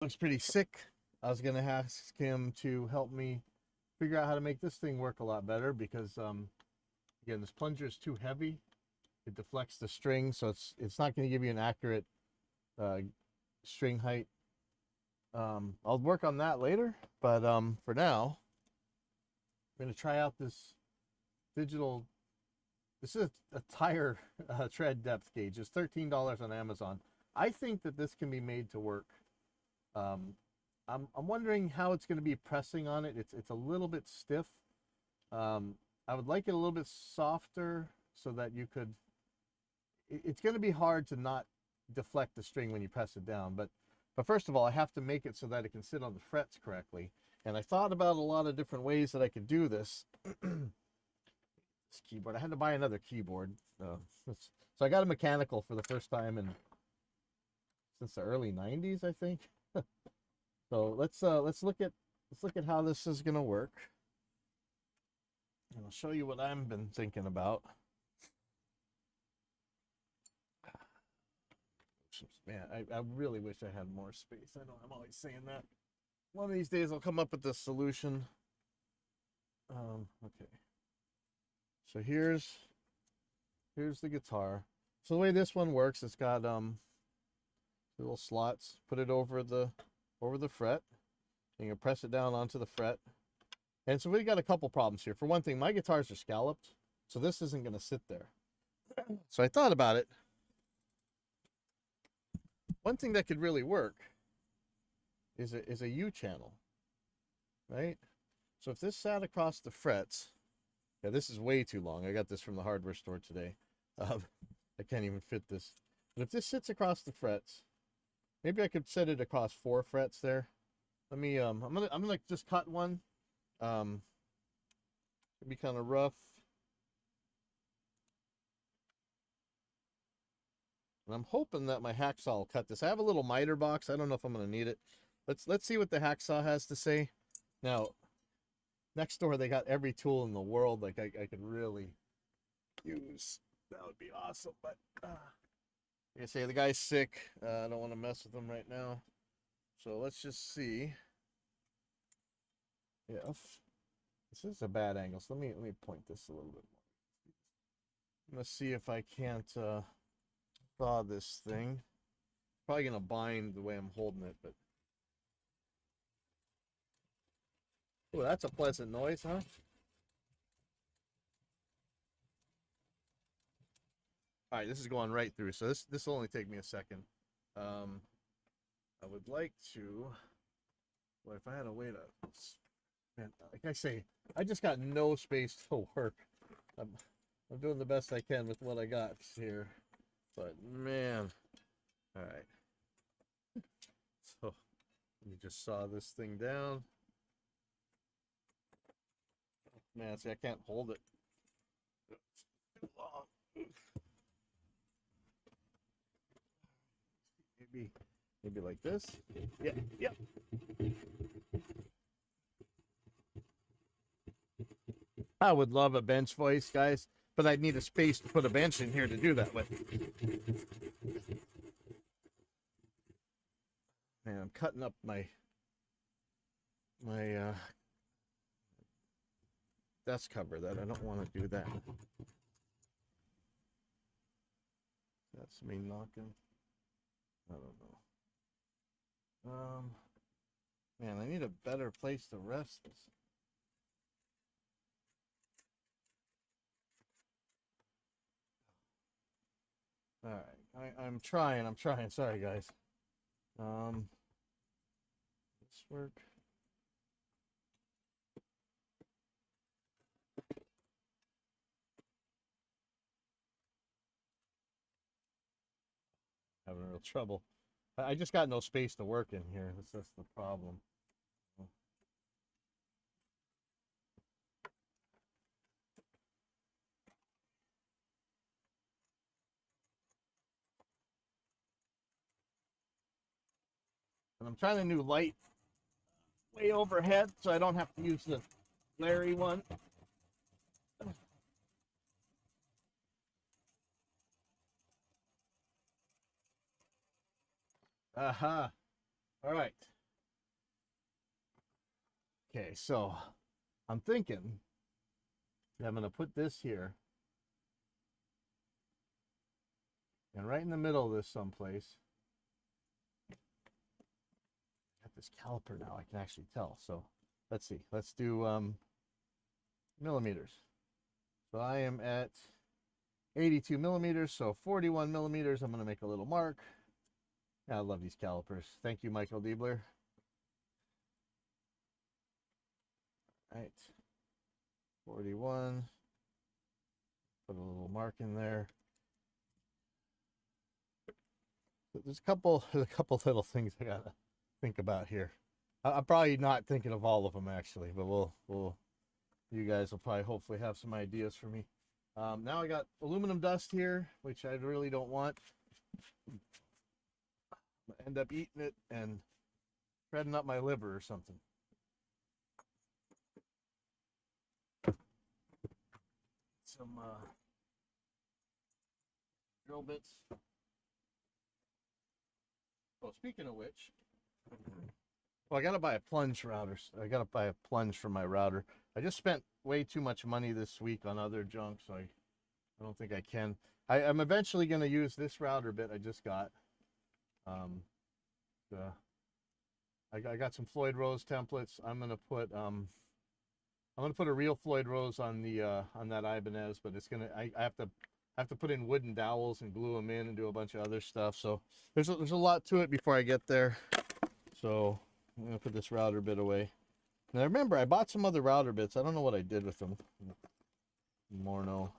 Looks pretty sick. I was gonna ask him to help me figure out how to make this thing work a lot better because again, this plunger is too heavy. It deflects the string, so it's not going to give you an accurate uh, string height. I'll work on that later, but for now, I'm going to try out this digital. This is a tire tread depth gauge. It's $13 on Amazon. I think that this can be made to work. Um, I'm wondering how it's going to be pressing on it. It's a little bit stiff. I would like it a little bit softer so that you could. It's going to be hard to not deflect the string when you press it down, but first of all, I have to make it so that it can sit on the frets correctly. And I thought about a lot of different ways that I could do this. This keyboard, I had to buy another keyboard. So I got a mechanical for the first time in since the early '90s, I think. So let's look at how this is gonna work, and I'll show you what I've been thinking about. Man, I really wish I had more space. I know I'm always saying that. One of these days I'll come up with the solution. Okay. So here's the guitar. So the way this one works, it's got little slots. Put it over the fret. And you press it down onto the fret. And so we got a couple problems here. For one thing, my guitars are scalloped, so this isn't going to sit there. So I thought about it. One thing that could really work is a U channel, right? So if this sat across the frets, yeah, this is way too long. I got this from the hardware store today. I can't even fit this. But if this sits across the frets, maybe I could set it across 4 frets there. Let me I'm gonna just cut one. It'd be kind of rough. And I'm hoping that my hacksaw will cut this. I have a little miter box. I don't know if I'm gonna need it. Let's see what the hacksaw has to say. Now, next door they got every tool in the world like I could really use. That would be awesome. But like I say, the guy's sick. I don't want to mess with him right now. So let's just see if this is a bad angle. So let me point this a little bit more. I'm gonna see if I can't thaw this thing. Probably gonna bind the way I'm holding it, but oh, that's a pleasant noise, huh? All right, this is going right through, so this will only take me a second. Um, I would like to. Well, if I had a way to, man, like I say, I just got no space to work. I'm I'm doing the best I can with what I got here, but man, all right. So let me just saw this thing down. Man, see, I can't hold it. It's too long. Maybe, maybe like this. Yeah, yeah. I would love a bench voice, guys, but I'd need a space to put a bench in here to do that with. Man, I'm cutting up my desk cover that I don't want to do that. That's me knocking. I don't know. Man, I need a better place to rest this. All right, I'm trying. I'm trying. Sorry, guys. Um, this work. Having real trouble. I just got no space to work in here. That's the problem. And I'm trying a new light way overhead so I don't have to use the Larry one. Aha. All right. Okay, so I'm thinking that I'm going to put this here and right in the middle of this someplace. Got this caliper now, I can actually tell. So let's see. Let's do millimeters. So I am at 82 millimeters, so 41 millimeters. I'm going to make a little mark. Yeah, I love these calipers. Thank you, Michael Diebler. All right, 41. Put a little mark in there. There's a couple little things I gotta think about here. I'm probably not thinking of all of them actually, but you guys will probably hopefully have some ideas for me. Now I got aluminum dust here, which I really don't want. I'm gonna end up eating it and shredding up my liver or something. Some drill bits. Oh, speaking of which, well, I gotta buy a plunge router. I gotta buy a plunge for my router. I just spent way too much money this week on other junk, so I don't think I can. I'm eventually gonna use this router bit I just got. Um, I got some Floyd Rose templates. I'm gonna put a real Floyd Rose on the on that Ibanez, but it's gonna I have to put in wooden dowels and glue them in and do a bunch of other stuff. So there's a lot to it before I get there. So I'm gonna put this router bit away. Now remember, I bought some other router bits. I don't know what I did with them. Morno.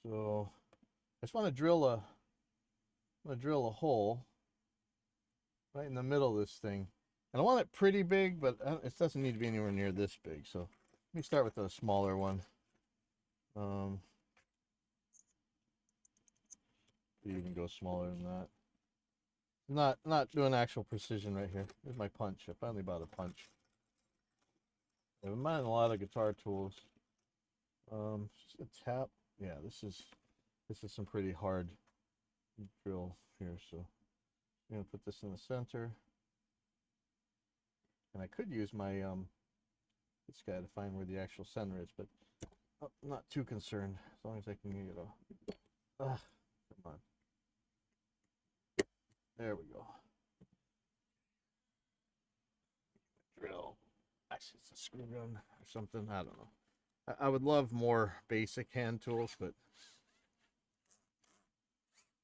So I just want to drill a hole right in the middle of this thing. And I want it pretty big, but it doesn't need to be anywhere near this big. So let me start with a smaller one. You can go smaller than that. Not doing actual precision right here. Here's my punch. I finally bought a punch. I've been a lot of guitar tools. Just a tap. Yeah, this is some pretty hard drill here. So I'm gonna put this in the center. And I could use my this guy to find where the actual center is, but I'm not too concerned as long as I can get it. Come on. There we go. Drill. Actually, it's a screw gun or something. I don't know. I would love more basic hand tools, but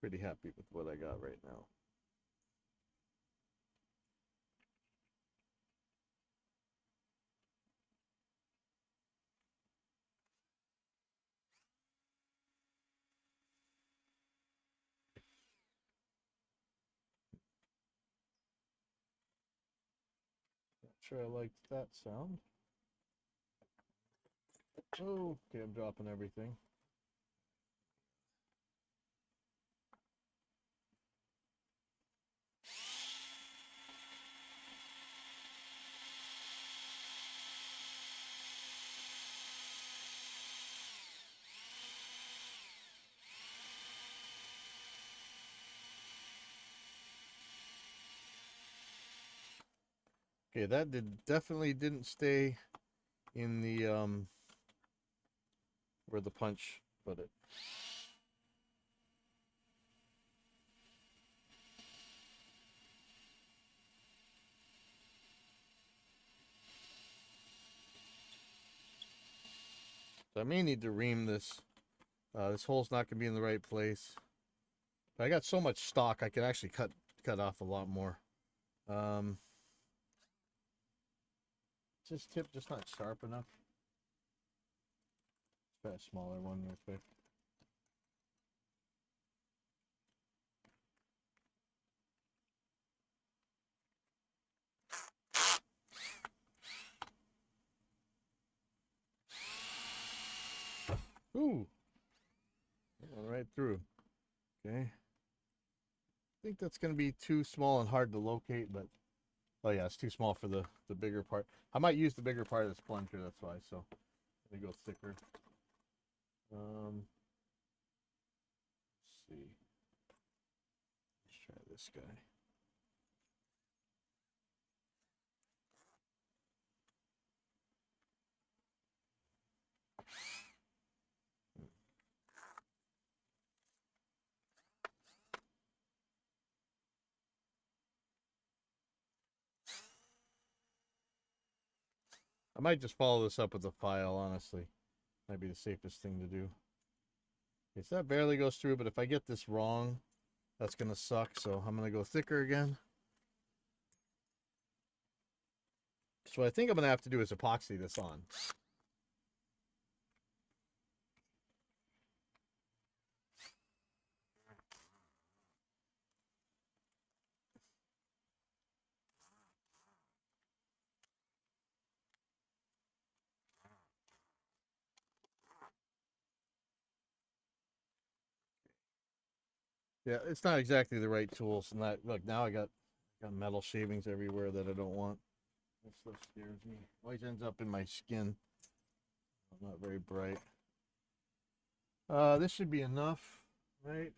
pretty happy with what I got right now. Not sure I liked that sound. Oh, okay, I'm dropping everything. Okay, that definitely didn't stay in the where the punch put it. So I may need to ream this. This hole's not gonna be in the right place. But I got so much stock I can actually cut off a lot more. This tip just not sharp enough. Let's try a smaller one real quick. Ooh, right through. Okay. I think that's going to be too small and hard to locate, but oh yeah, it's too small for the bigger part. I might use the bigger part of this plunger, that's why. So let me go thicker. Let's see. this guy. I might just follow this up with a file, honestly. Might be the safest thing to do. Okay, so that barely goes through, but if I get this wrong, that's going to suck. So I'm going to go thicker again. So what I think I'm going to have to do is epoxy this on. Yeah, it's not exactly the right tools. And that, look, now I got metal shavings everywhere that I don't want. That stuff scares me. Always ends up in my skin. I'm not very bright. This should be enough, right?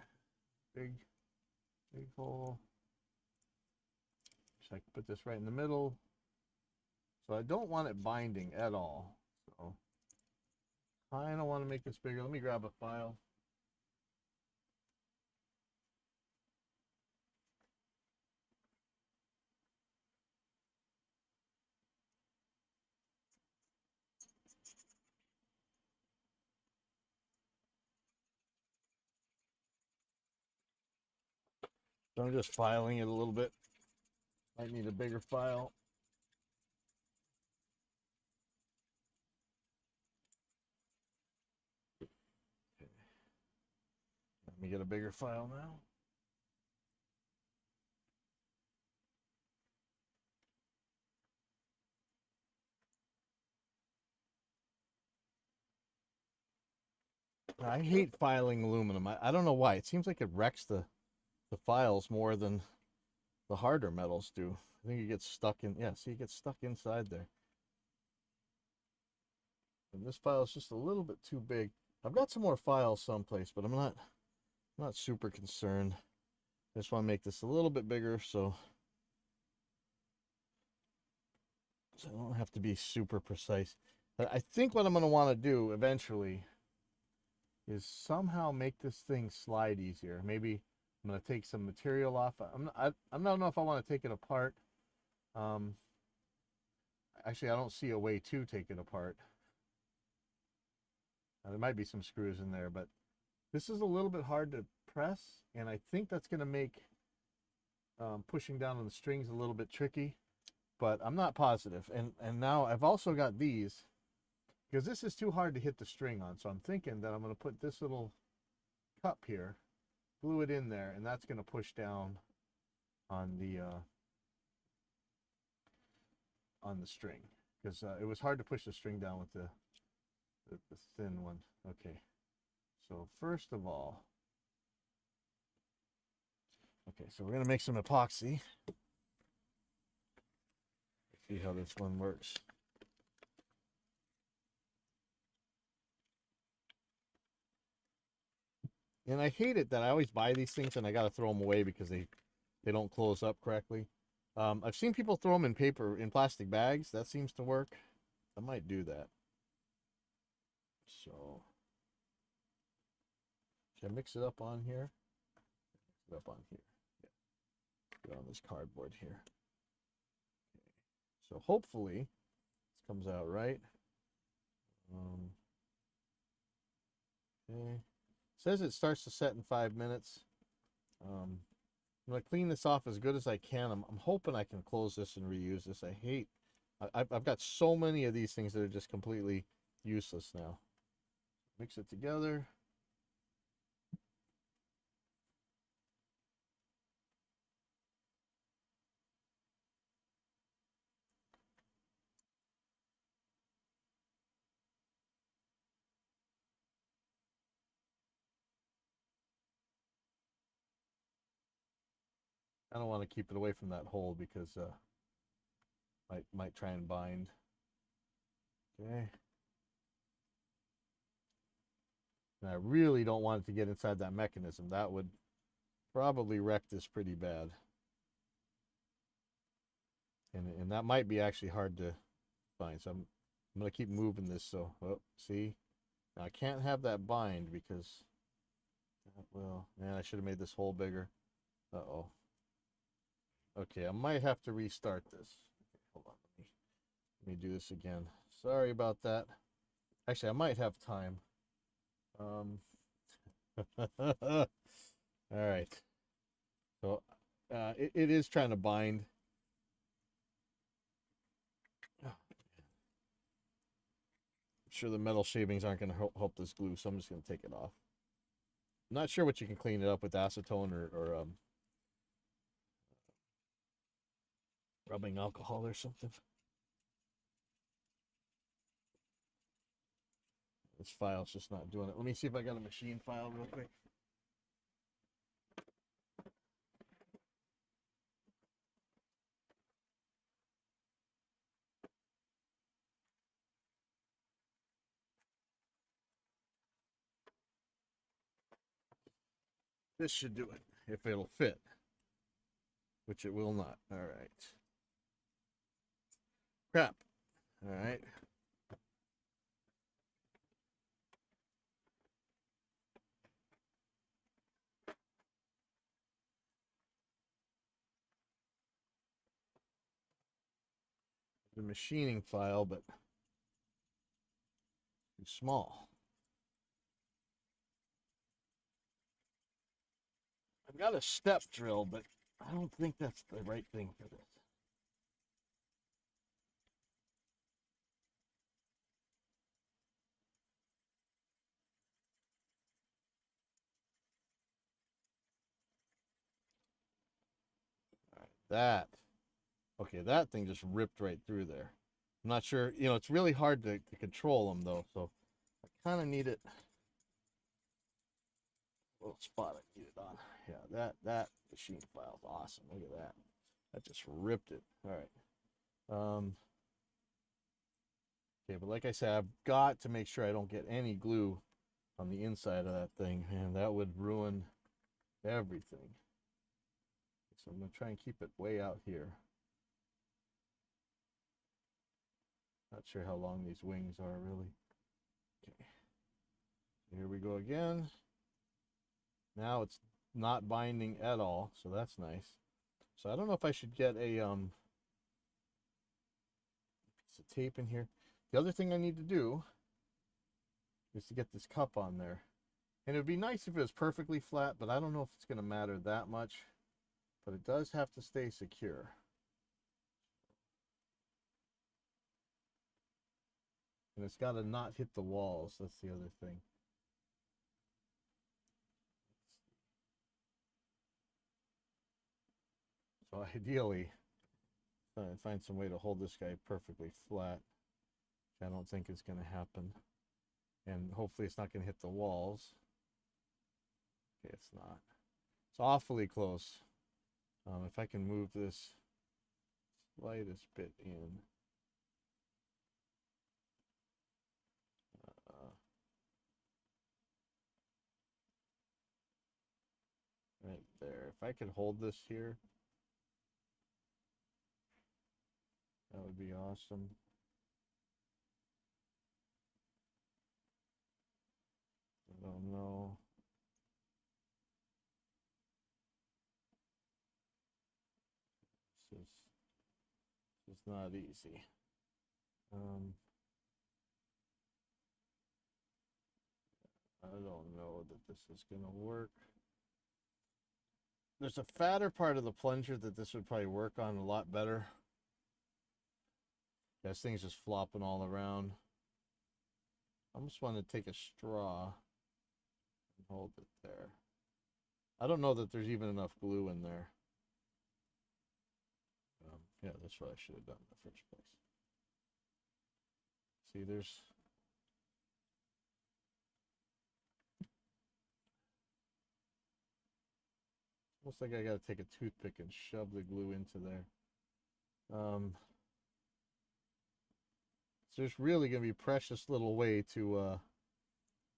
Big hole. So I can put this right in the middle. So I don't want it binding at all. So I don't want to make this bigger. Let me grab a file. So I'm just filing it a little bit. Might need a bigger file. Okay. Let me get a bigger file now. I hate filing aluminum. I don't know why. It seems like it wrecks the files more than the harder metals do. I think it gets stuck in, yeah, see, it gets stuck inside there. And this file is just a little bit too big. I've got some more files someplace, but I'm not super concerned. I just want to make this a little bit bigger so I don't have to be super precise. But I think what I'm going to want to do eventually is somehow make this thing slide easier. Maybe I'm going to take some material off. I don't know if I want to take it apart. Actually, I don't see a way to take it apart. There might be some screws in there, but this is a little bit hard to press, and I think that's going to make pushing down on the strings a little bit tricky, but I'm not positive. And now I've also got these, because this is too hard to hit the string on, so I'm thinking that I'm going to put this little cup here, glue it in there, and that's going to push down on the string, because it was hard to push the string down with the thin one. Okay, so first of all, okay, so we're going to make some epoxy. See how this one works. And I hate it that I always buy these things and I got to throw them away because they don't close up correctly. I've seen people throw them in plastic bags. That seems to work. I might do that. So, should I mix it up on here? Mix it up on here. Yeah. Put it on this cardboard here. Okay. So hopefully this comes out right. Okay. It says it starts to set in 5 minutes. I'm gonna clean this off as good as I can. I'm hoping I can close this and reuse this. I've got so many of these things that are just completely useless now. Mix it together. I don't want to keep it away from that hole because might try and bind. Okay. And I really don't want it to get inside that mechanism. That would probably wrecked this pretty bad. And that might be actually hard to find. So I'm going to keep moving this. So, oh, see? Now I can't have that bind because, well, man, I should have made this hole bigger. Uh-oh. Okay, I might have to restart this. Hold on, let me do this again. Sorry about that. Actually, I might have time. All right. So it is trying to bind. I'm sure the metal shavings aren't going to help this glue, so I'm just going to take it off. I'm not sure what you can clean it up with, acetone or rubbing alcohol or something. This file's just not doing it. Let me see if I got a machine file real quick. This should do it, if it'll fit, which it will not. All right. Crap. All right. The machining file, but too small. I've got a step drill, but I don't think that's the right thing for this. All right, okay, that thing just ripped right through there. I'm not sure, it's really hard to control them though, so I kind of need it. Little spot I need it on. Yeah, that machine file's awesome. Look at that. That just ripped it. All right. Okay, but like I said, I've got to make sure I don't get any glue on the inside of that thing, and that would ruin everything. So I'm going to try and keep it way out here. Not sure how long these wings are really. Okay. Here we go again. Now it's not binding at all, so that's nice. So I don't know if I should get a piece of tape in here. The other thing I need to do is to get this cup on there. And it would be nice if it was perfectly flat, but I don't know if it's going to matter that much. But it does have to stay secure. And it's got to not hit the walls. That's the other thing. So ideally, find some way to hold this guy perfectly flat. I don't think it's going to happen. And hopefully it's not going to hit the walls. Okay, it's not. It's awfully close. If I can move this slightest bit in. Right there. If I could hold this here, that would be awesome. I don't know. This is not easy. I don't know that this is gonna work. There's a fatter part of the plunger that this would probably work on a lot better. This thing's just flopping all around. I almost want to take a straw and hold it there. I don't know that there's even enough glue in there. Yeah, that's what I should have done in the first place. See, there's almost like I got to take a toothpick and shove the glue into there. So there's really going to be a precious little way to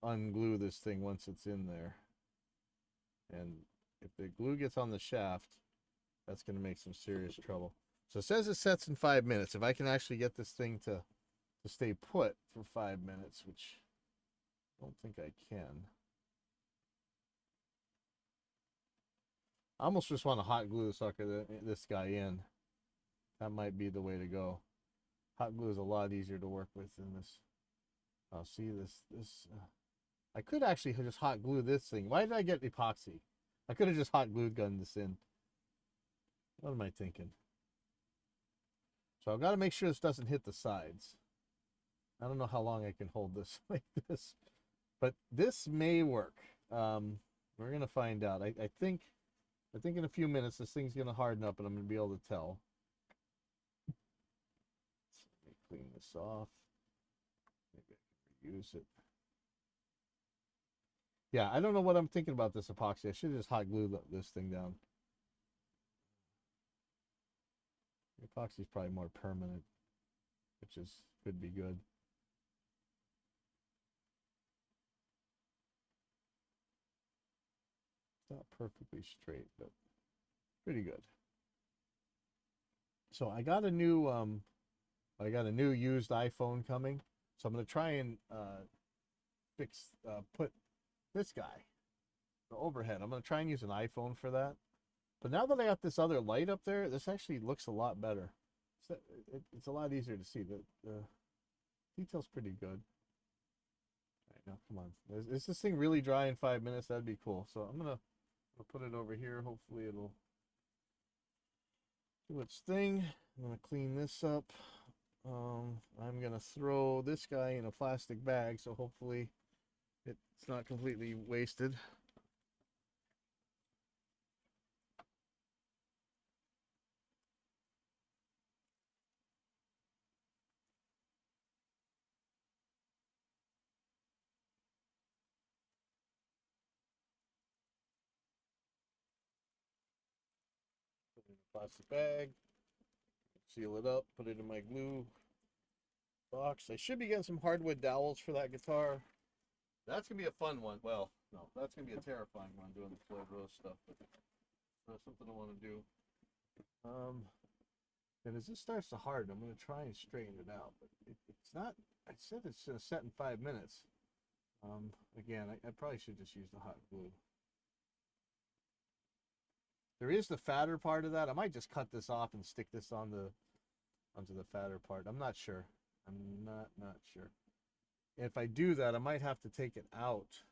unglue this thing once it's in there. And if the glue gets on the shaft, that's going to make some serious trouble. So it says it sets in 5 minutes. If I can actually get this thing to stay put for 5 minutes, which I don't think I can. I almost just want to hot glue the sucker, this guy in. That might be the way to go. Hot glue is a lot easier to work with than this. Oh, see this. I could actually just hot glue this thing. Why did I get epoxy? I could have just hot glue gunned this in. What am I thinking? So I've got to make sure this doesn't hit the sides. I don't know how long I can hold this like this, but this may work. We're gonna find out. I think in a few minutes this thing's gonna harden up, and I'm gonna be able to tell. Let me clean this off. Maybe I can reuse it. Yeah, I don't know what I'm thinking about this epoxy. I should have just hot glued this thing down. Epoxy is probably more permanent, which could be good. It's not perfectly straight, but pretty good. So I got a new used iPhone coming. So I'm gonna try and put this guy, the overhead. I'm gonna try and use an iPhone for that. But now that I got this other light up there, this actually looks a lot better. It's a lot easier to see. The detail's pretty good. All right, now come on. Is this thing really dry in 5 minutes? That'd be cool. So I'll put it over here. Hopefully it'll do its thing. I'm gonna clean this up. I'm gonna throw this guy in a plastic bag, so hopefully it's not completely wasted. Put it in a plastic bag, seal it up, put it in my glue box. I should be getting some hardwood dowels for that guitar. That's gonna be a fun one. Well, no, that's gonna be a terrifying one doing the Floyd Rose stuff, but that's something I want to do. And as this starts to harden, I'm gonna try and straighten it out, but it's not. I said it's set in 5 minutes. Again, I probably should just use the hot glue. There is the fatter part of that. I might just cut this off and stick this onto the fatter part. I'm not sure. I'm not sure. If I do that, I might have to take it out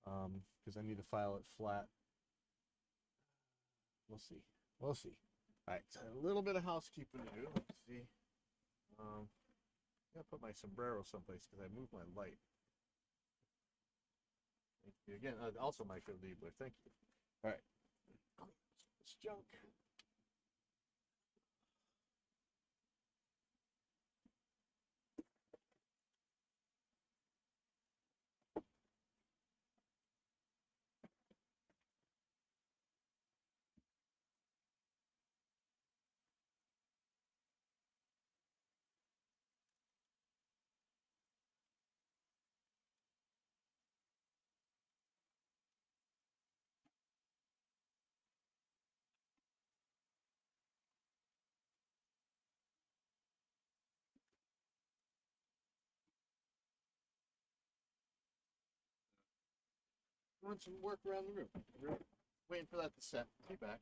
because I need to file it flat. We'll see. We'll see. All right, so a little bit of housekeeping to do. Let's see. I gotta put my sombrero someplace because I moved my light. Thank you again. Also, Michael Liebler. Thank you. All right. It's junk. Doing some work around the room. We're waiting for that to set. Be back.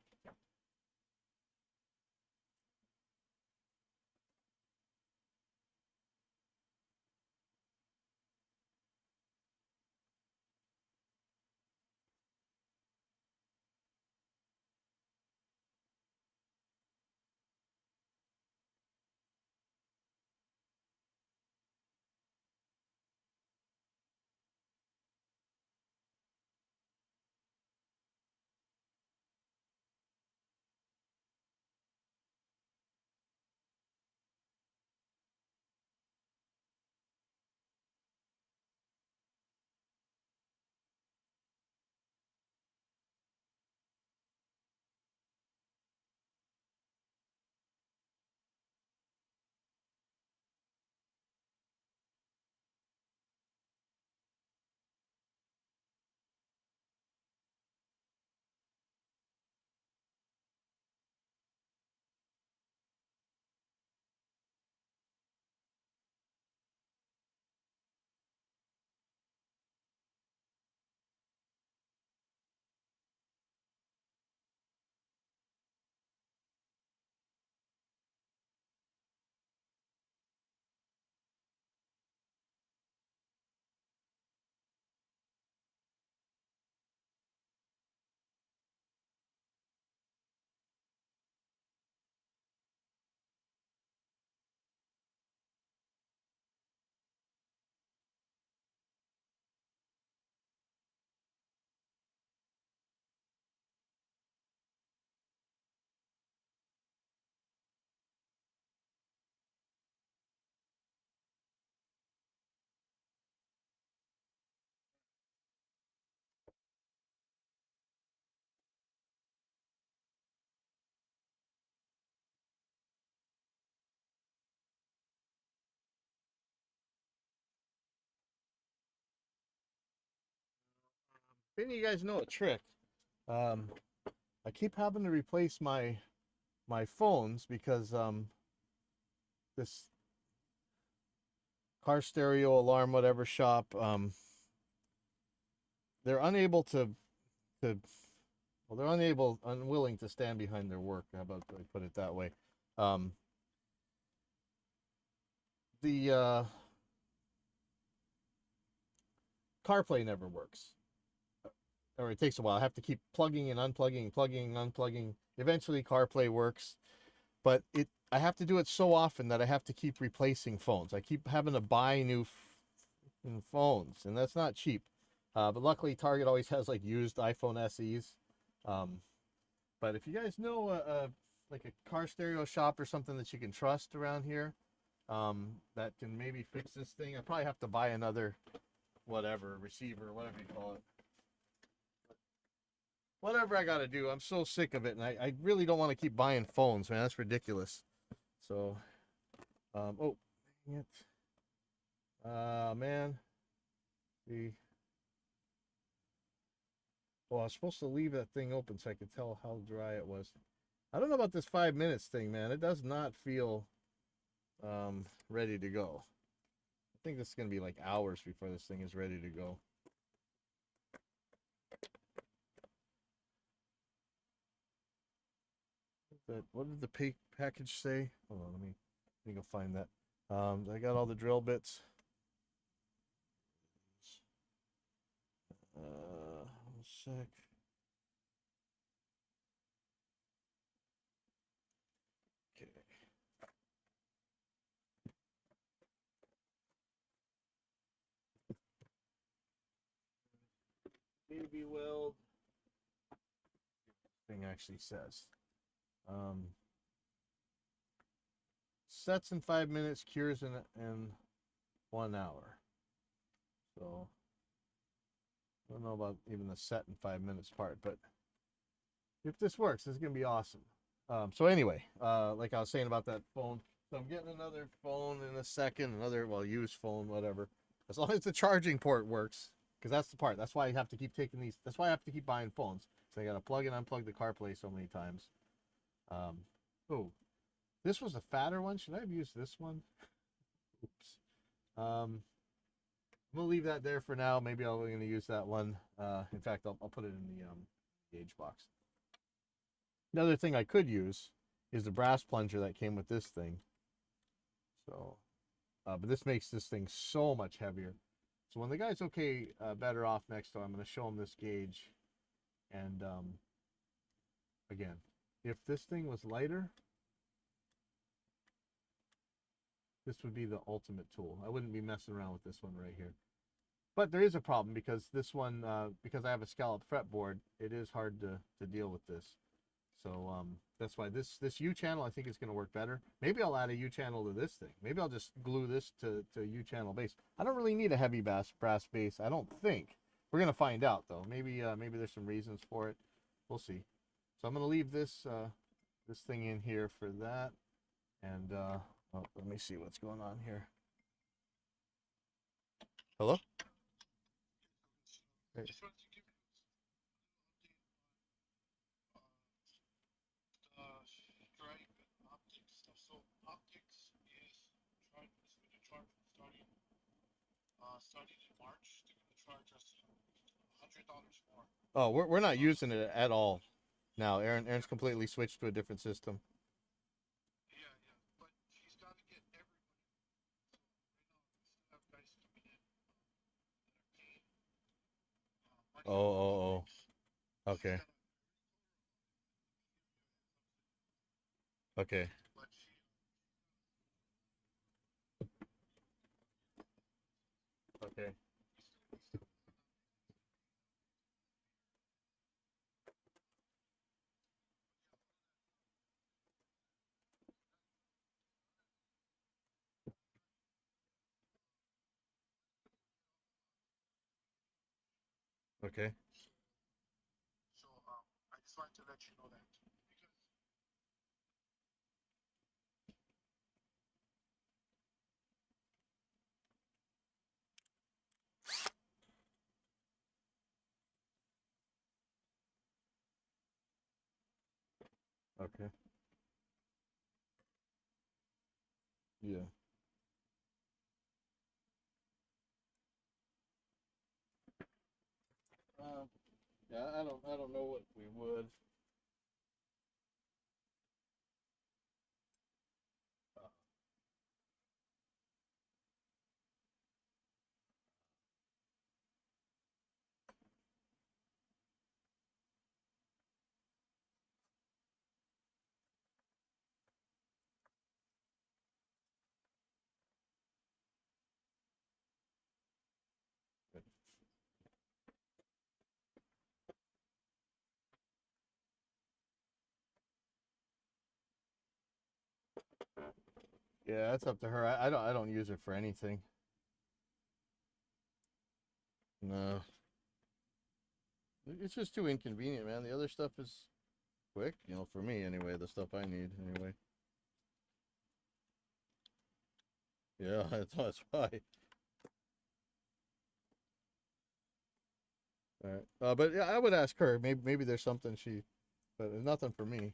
If any of you guys know a trick, um, I keep having to replace my phones because this car stereo alarm whatever shop they're unable to well they're unwilling to stand behind their work. How about I put it that way? Um, the CarPlay never works, or it takes a while. I have to keep plugging and unplugging, plugging and unplugging. Eventually, CarPlay works, but I have to do it so often that I have to keep replacing phones. I keep having to buy new phones, and that's not cheap. But luckily, Target always has like used iPhone SEs. Um, but if you guys know like a car stereo shop or something that you can trust around here, that can maybe fix this thing, I probably have to buy another whatever receiver, whatever you call it. Whatever I got to do, I'm so sick of it, and I really don't want to keep buying phones, man. That's ridiculous. So, oh, dang it. Man, the well, I was supposed to leave that thing open so I could tell how dry it was. I don't know about this 5 minutes thing, man. It does not feel ready to go. I think this is gonna be like hours before this thing is ready to go. What did the package say? Hold on, let me go find that. I got all the drill bits. One sec. Okay. Baby weld. Thing actually says. Um, Sets in 5 minutes, cures in 1 hour. So I don't know about even the set in 5 minutes part, but if this works, this is gonna be awesome. So anyway, like I was saying about that phone, so I'm getting another phone in a second, another used phone, whatever. As long as the charging port works, because that's the part. That's why I have to keep taking these. That's why I have to keep buying phones. So I got to plug and unplug the CarPlay so many times. Um, oh, this was a fatter one. Should I have used this one? Oops. I'm gonna leave that there for now. Maybe I'm gonna use that one. In fact, I'll put it in the gauge box. Another thing I could use is the brass plunger that came with this thing. So, but this makes this thing so much heavier. So when the guy's better off next time, I'm gonna show him this gauge. And again, if this thing was lighter, this would be the ultimate tool. I wouldn't be messing around with this one right here. But there is a problem because this one, because I have a scalloped fretboard, it is hard to deal with this. So that's why this U channel I think is going to work better. Maybe I'll add a U channel to this thing. Maybe I'll just glue this to U channel base. I don't really need a heavy brass base. I don't think. We're going to find out though. Maybe there's some reasons for it. We'll see. So I'm going to leave this this thing in here for that. And oh, let me see what's going on here. Hello? Hey. Starting in March, they're going to charge us $100 more. Oh, we're not using it at all now. Aaron's completely switched to a different system. Yeah, yeah, but she's got to get everybody. Right now, we still have guys coming in that are paying money. Oh. Okay. Okay. Okay. Okay. So I just wanted to let you know that. Okay. Yeah. Uh, yeah, I don't know what we would. Uh, yeah, that's up to her. I don't use it for anything. No, it's just too inconvenient, man. The other stuff is quick, for me anyway. The stuff I need anyway. Yeah, that's why. All right. But yeah, I would ask her. Maybe there's something but nothing for me.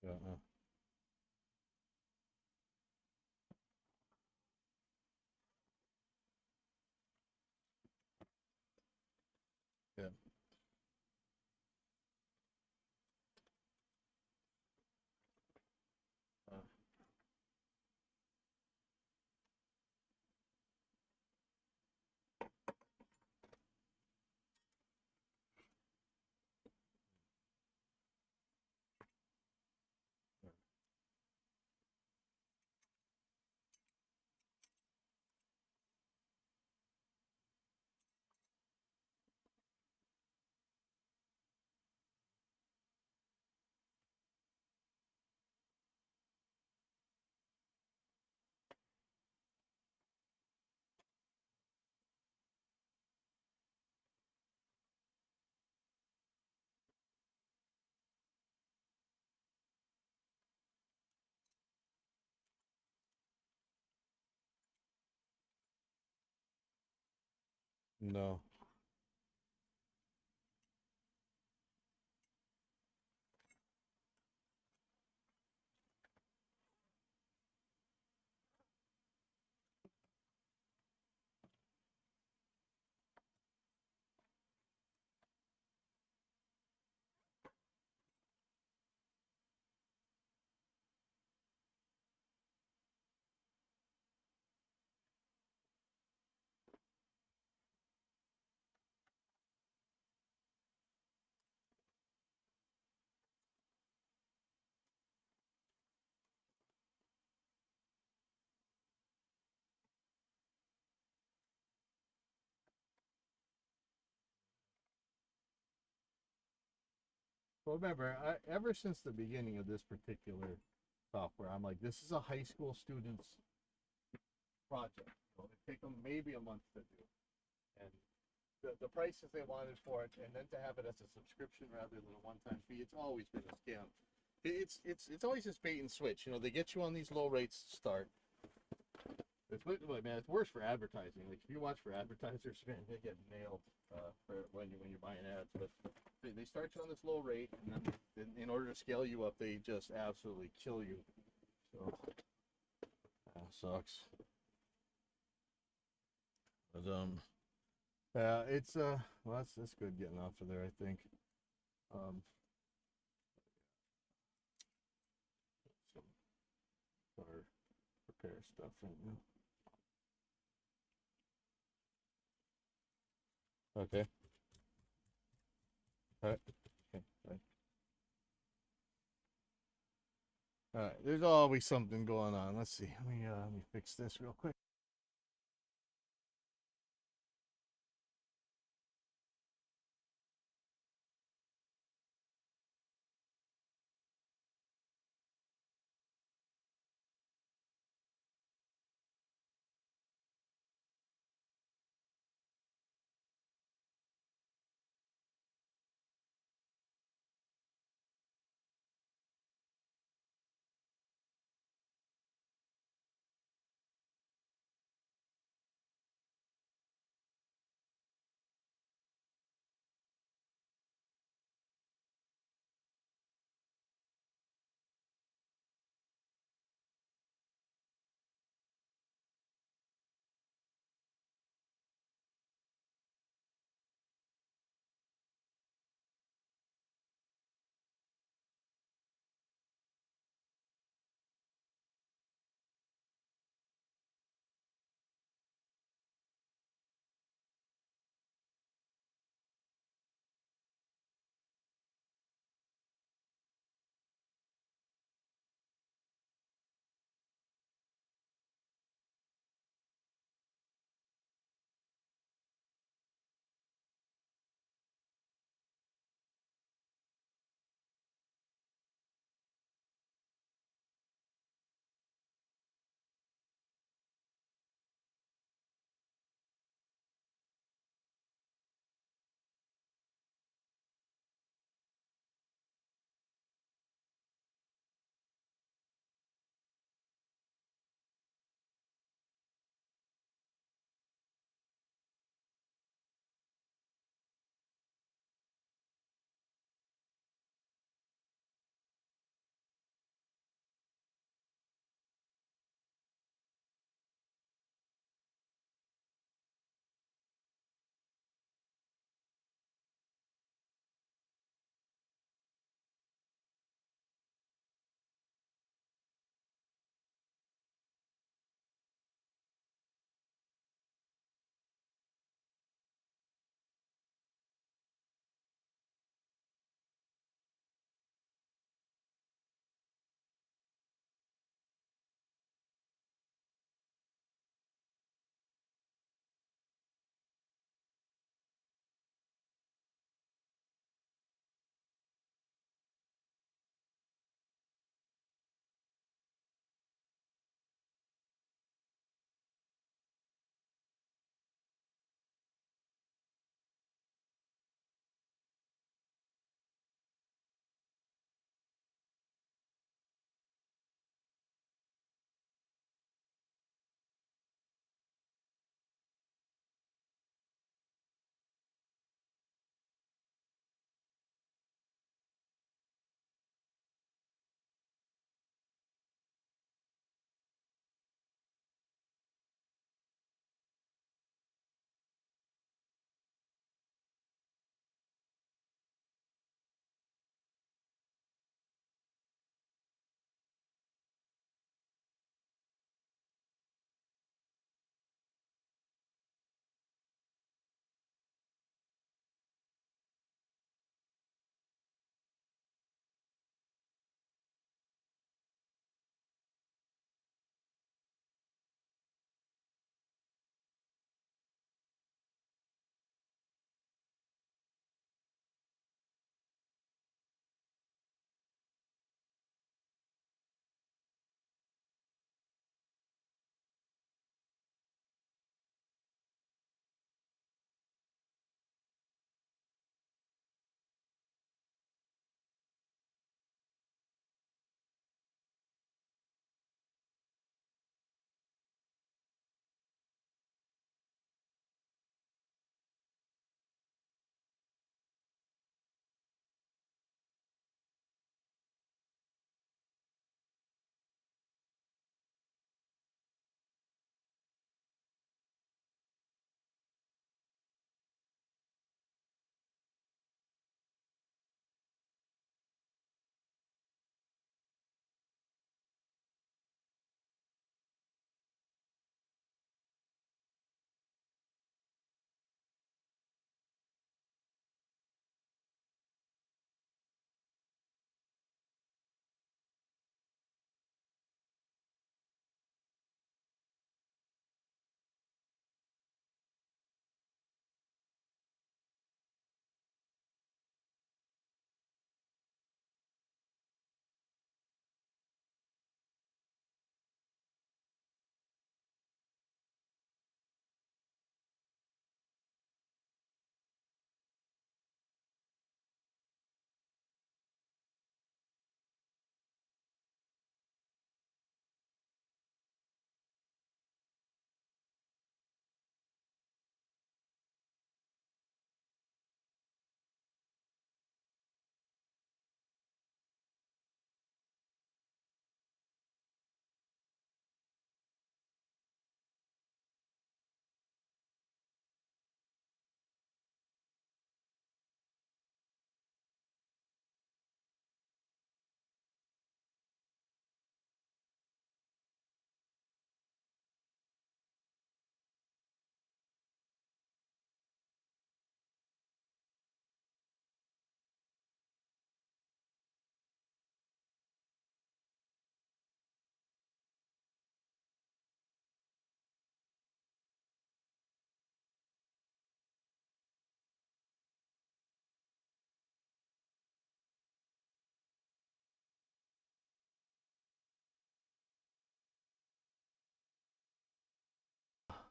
Yeah. Yeah. Uh, no. Well, remember, ever since the beginning of this particular software, I'm like, this is a high school student's project. It take them maybe a month to do, and the prices they wanted for it, and then to have it as a subscription rather than a one-time fee, it's always been a scam. It's always this bait and switch. They get you on these low rates to start. Man, it's worse for advertising. Like if you watch for advertisers, man, they get nailed for when you're buying ads. But they start you on this low rate, and then in order to scale you up, they just absolutely kill you. So that sucks. But yeah, it's well, that's good getting off of there, I think. Um, some car repair stuff right now. Okay. All right. Okay. Bye. All right. There's always something going on. Let's see. Let me fix this real quick.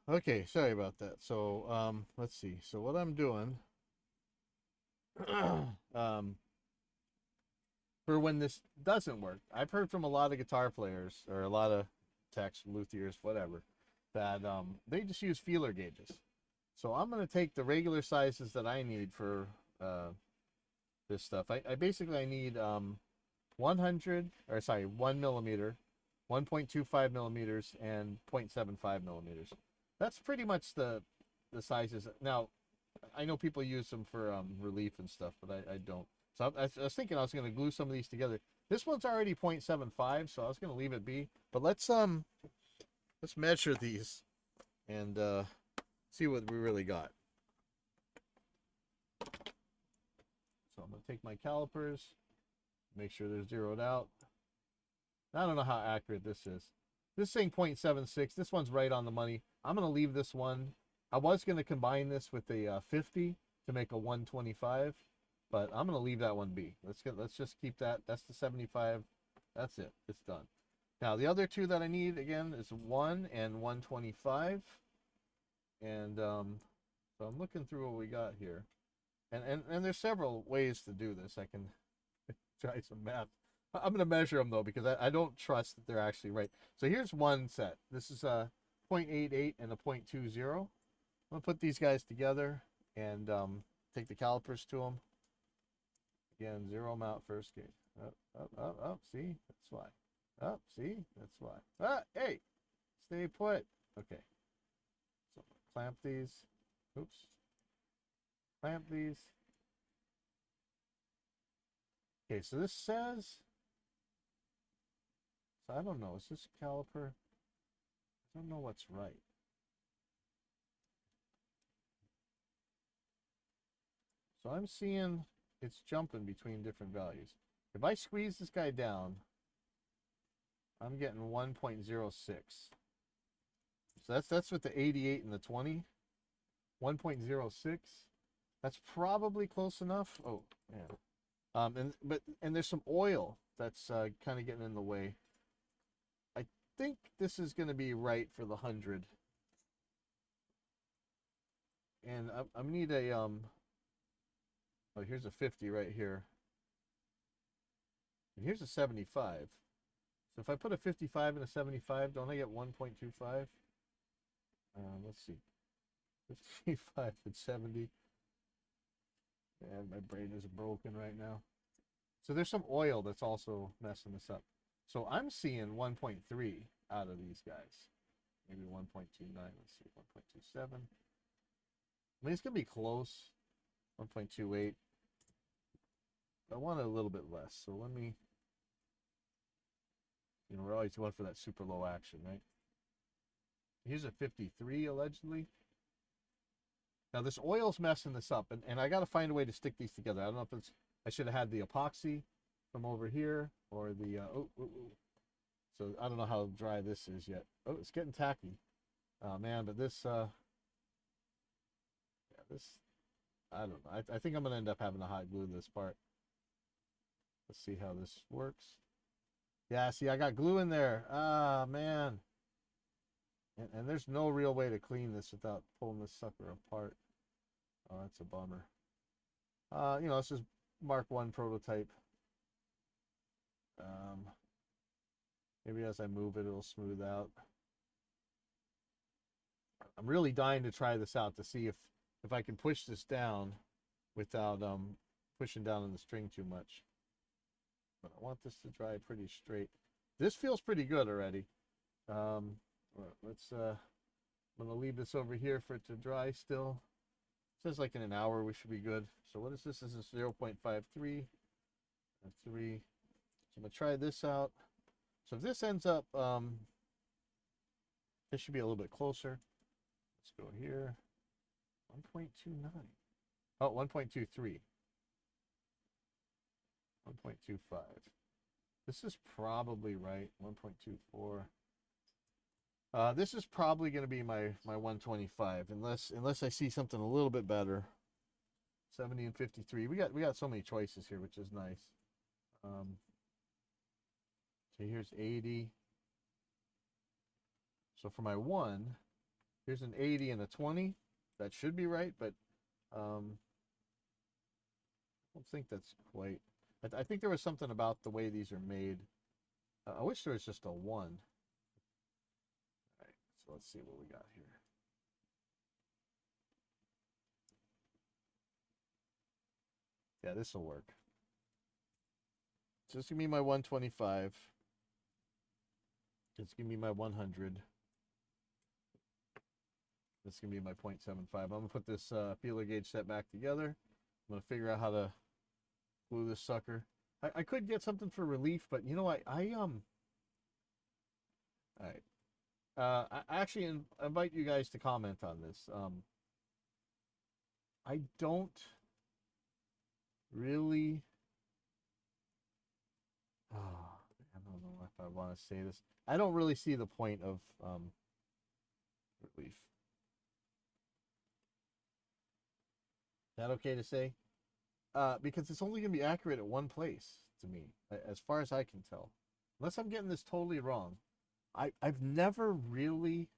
Okay, sorry about that. So, let's see. So what I'm doing, um, for when this doesn't work, I've heard from a lot of guitar players or a lot of techs, luthiers, whatever, that they just use feeler gauges. So I'm gonna take the regular sizes that I need for this stuff. I basically I need 100 or sorry 1 millimeter, 1.25 millimeters, and 0.75 millimeters. That's pretty much the sizes. Now I know people use them for relief and stuff, but I don't. So I was thinking I was going to glue some of these together. This one's already 0.75, so I was going to leave it be. But let's measure these and see what we really got. So I'm going to take my calipers, make sure they're zeroed out. I don't know how accurate this is. This thing 0.76. This one's right on the money. I'm going to leave this one. I was going to combine this with a 50 to make a 125, but I'm going to leave that one be. Let's just keep that. That's the 75. That's it. It's done. Now the other two that I need again is 1 and 125. And so I'm looking through what we got here. And there's several ways to do this. I can try some math. I'm going to measure them though because I don't trust that they're actually right. So here's one set. This is a 0.88 and a 0.20. I'm going to put these guys together and take the calipers to them. Again, zero them out first. Okay. Up, up, up, up. See? That's why. Up. See? That's why. Ah, hey! Stay put. Okay. So clamp these. Oops. Clamp these. Okay, so this says... So I don't know. Is this caliper? I don't know what's right. So I'm seeing it's jumping between different values. If I squeeze this guy down, I'm getting 1.06. So that's with the 88 and the 20. 1.06. That's probably close enough. Oh, yeah. And there's some oil that's kind of getting in the way. I think this is going to be right for the 100. And I need a oh, here's a 50 right here. And here's a 75. So if I put a 55 and a 75, don't I get 1.25? Let's see. 55 and 70. And my brain is broken right now. So there's some oil that's also messing this up. So I'm seeing 1.3 out of these guys. Maybe 1.29. Let's see. 1.27. I mean, it's going to be close. 1.28. I want it a little bit less. So let me... You know, we're always going for that super low action, right? Here's a 53, allegedly. Now, this oil's messing this up, and I got to find a way to stick these together. I don't know if it's... I should have had the epoxy from over here, or the... So, I don't know how dry this is yet. Oh, it's getting tacky. Oh, man, but this... Yeah, this... I don't know. I think I'm going to end up having to hot glue this part. Let's see how this works. Yeah, see, I got glue in there. Ah, man. And there's no real way to clean this without pulling this sucker apart. Oh, that's a bummer. You know, this is Mark 1 prototype. Maybe as I move it, it'll smooth out. I'm really dying to try this out to see if I can push this down without pushing down on the string too much. But I want this to dry pretty straight. This feels pretty good already. Let's I'm gonna leave this over here for it to dry still. It says like in an hour we should be good. So what is this? This is 0.53. 3. So I'm gonna try this out. So if this ends up this should be a little bit closer. Let's go here. 1.29. Oh, 1.23. 1.25. This is probably right. 1.24. This is probably going to be my 125 unless I see something a little bit better. 70 and 53. We got so many choices here, which is nice. So here's 80. So for my 1, Here's an 80 and a 20. That should be right, but I don't think that's quite. I think there was something about the way these are made. I wish there was just a 1. All right, so let's see what we got here. Yeah, this will work. So this is going to be my 125. It's going to be my 100. This is going to be my 0.75. I'm going to put this feeler gauge set back together. I'm going to figure out how to glue this sucker. I could get something for relief, but you know, all right. I actually invite you guys to comment on this. I don't really. Oh, I don't know if I want to say this. I don't really see the point of relief. Is that okay to say? Because it's only going to be accurate at one place to me, as far as I can tell. Unless I'm getting this totally wrong. I've never really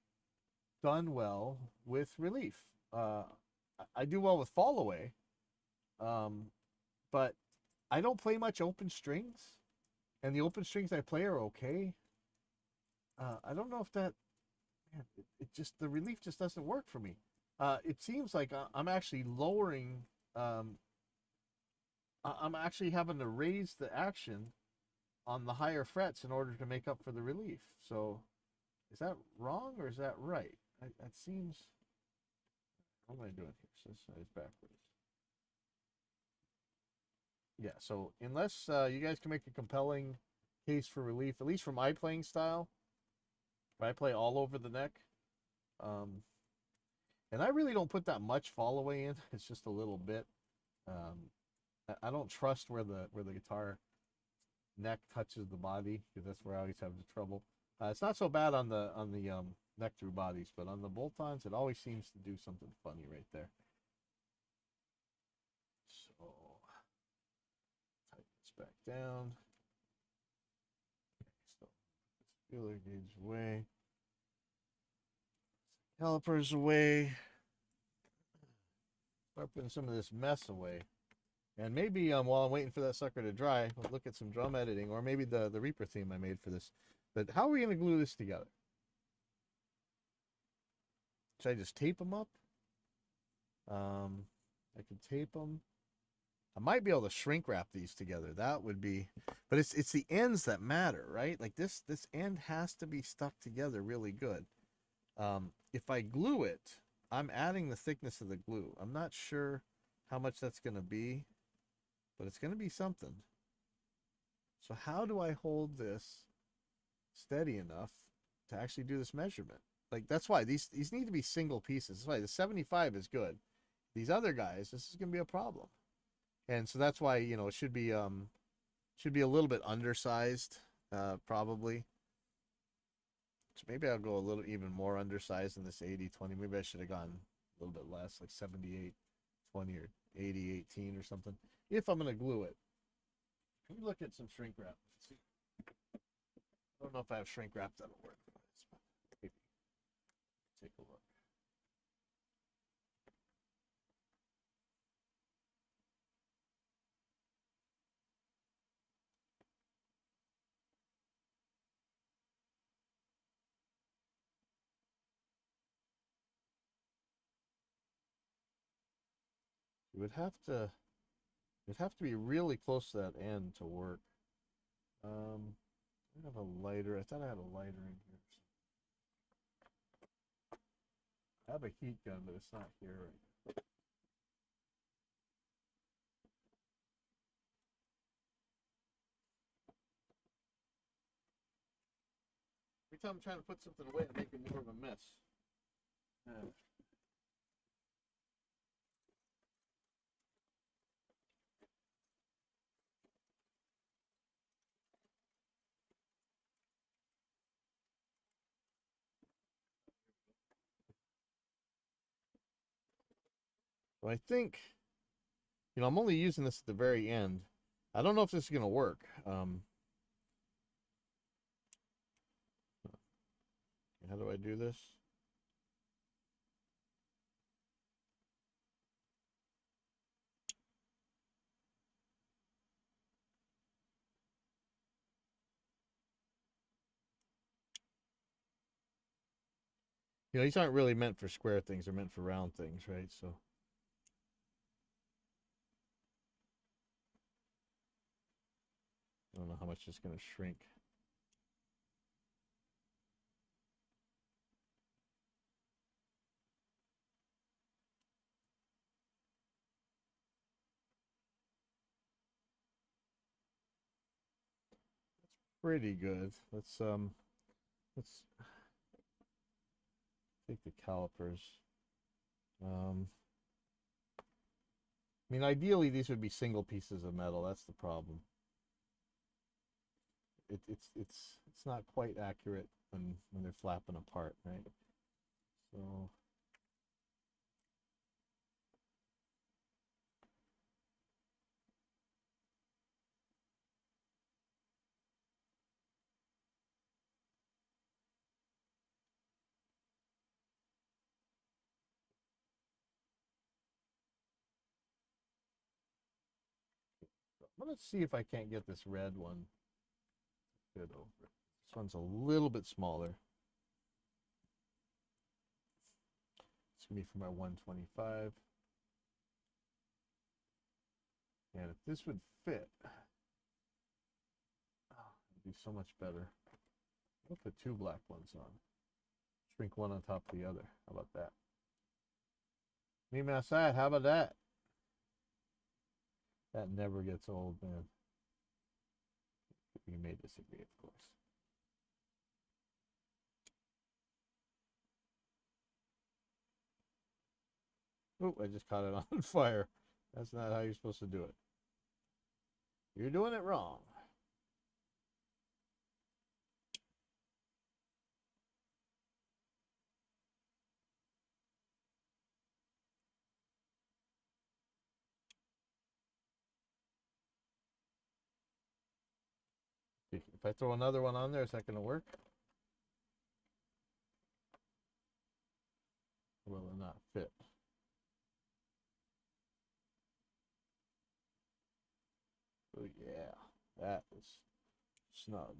done well with relief. I do well with fall away, but I don't play much open strings, and the open strings I play are okay. I don't know if that, man, it just, the relief just doesn't work for me. It seems like I'm actually lowering, I'm actually having to raise the action on the higher frets in order to make up for the relief. So is that wrong or is that right? That seems, what am I doing here? So this is backwards. Yeah, so unless you guys can make a compelling case for relief, at least for my playing style, if I play all over the neck, and I really don't put that much fall away in. It's just a little bit. I don't trust where the guitar neck touches the body, because that's where I always have the trouble. It's not so bad on the neck through bodies, but on the bolt-ons, it always seems to do something funny right there. So tighten this back down. Okay, so feeler gauge away, calipers away, start putting some of this mess away. And maybe while I'm waiting for that sucker to dry, we'll look at some drum editing, or maybe the Reaper theme I made for this. But how are we going to glue this together? Should I just tape them up? I can tape them. I might be able to shrink wrap these together. That would be, but it's the ends that matter, right? Like this end has to be stuck together really good. If I glue it, I'm adding the thickness of the glue. I'm not sure how much that's going to be, but it's going to be something. So how do I hold this steady enough to actually do this measurement? Like, that's why these need to be single pieces. That's why the 75 is good. These other guys, this is going to be a problem. And so that's why, you know, it should be a little bit undersized, probably. So maybe I'll go a little even more undersized than this 80-20. Maybe I should have gone a little bit less, like 78-20 or 80-18 or something. If I'm going to glue it. Let me look at some shrink wrap. See. I don't know if I have shrink wrap that'll work. Maybe. Take a look. It'd have to be really close to that end to work. I have a lighter. I thought I had a lighter in here. I have a heat gun, but it's not here right now. Every time I'm trying to put something away, I'm making more of a mess. So I think, you know, I'm only using this at the very end. I don't know if this is going to work. How do I do this? You know, these aren't really meant for square things, they're meant for round things, right? So I don't know how much it's going to shrink. Pretty good. Let's take the calipers. I mean, ideally these would be single pieces of metal. That's the problem. It's not quite accurate when they're flapping apart, right? So let's see if I can't get this red one to fit over. This one's a little bit smaller. It's gonna be for my 125. And if this would fit, it'd be so much better. I'll put two black ones on. Shrink one on top of the other. How about that? Me outside, how about that? That never gets old, man. You may disagree, of course. Oh, I just caught it on fire. That's not how you're supposed to do it. You're doing it wrong. If I throw another one on there, is that going to work? Or will it not fit? Oh, yeah. That is snug.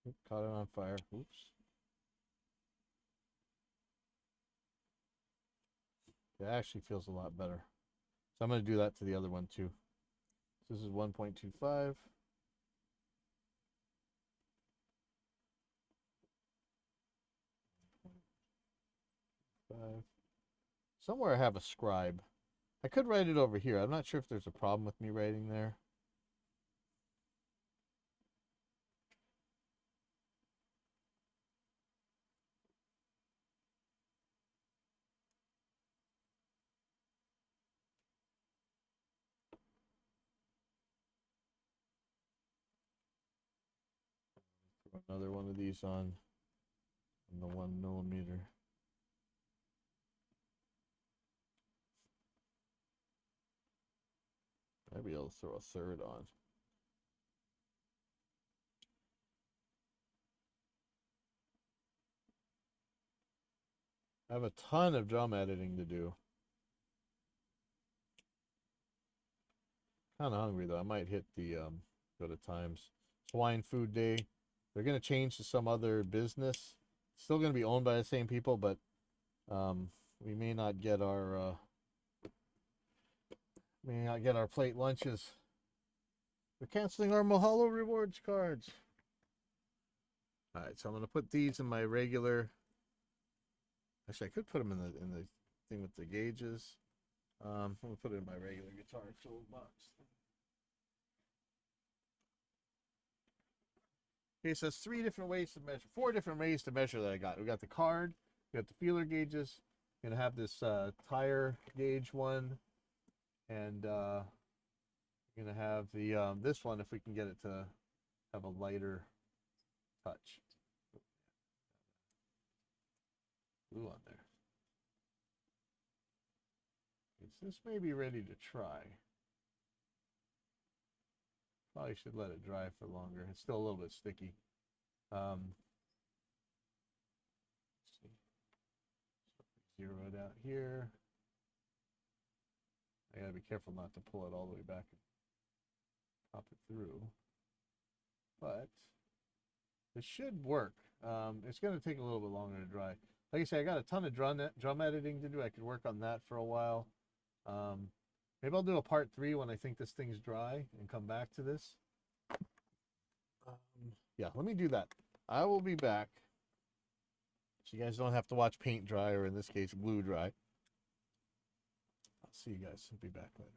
Oop, caught it on fire. Oops. It actually feels a lot better. So I'm going to do that to the other one too. So this is 1.25. Somewhere I have a scribe. I could write it over here. I'm not sure if there's a problem with me writing there. Throw another one of these on the 1 millimeter. Maybe I'll throw a third on. I have a ton of drum editing to do. Kind of hungry though. I might hit the go to Times. Hawaiian Food Day. They're gonna change to some other business. Still gonna be owned by the same people, but we may not get our plate lunches. We're canceling our Mahalo rewards cards. All right, so I'm gonna put these in my regular. Actually, I could put them in the thing with the gauges. I'm gonna put it in my regular guitar toolbox. Okay, so it's four different ways to measure that I got. We got the card, we got the feeler gauges. I'm gonna have this tire gauge one, and we're gonna have the this one if we can get it to have a lighter touch. Glue on there. Okay, so this may be ready to try. Probably should let it dry for longer. It's still a little bit sticky. Let's see. Zero it out here. I gotta be careful not to pull it all the way back and pop it through. But it should work. It's gonna take a little bit longer to dry. Like I say, I got a ton of drum editing to do. I could work on that for a while. Maybe I'll do a part 3 when I think this thing's dry and come back to this. Yeah, let me do that. I will be back. So you guys don't have to watch paint dry, or in this case, glue dry. I'll see you guys. I'll be back later.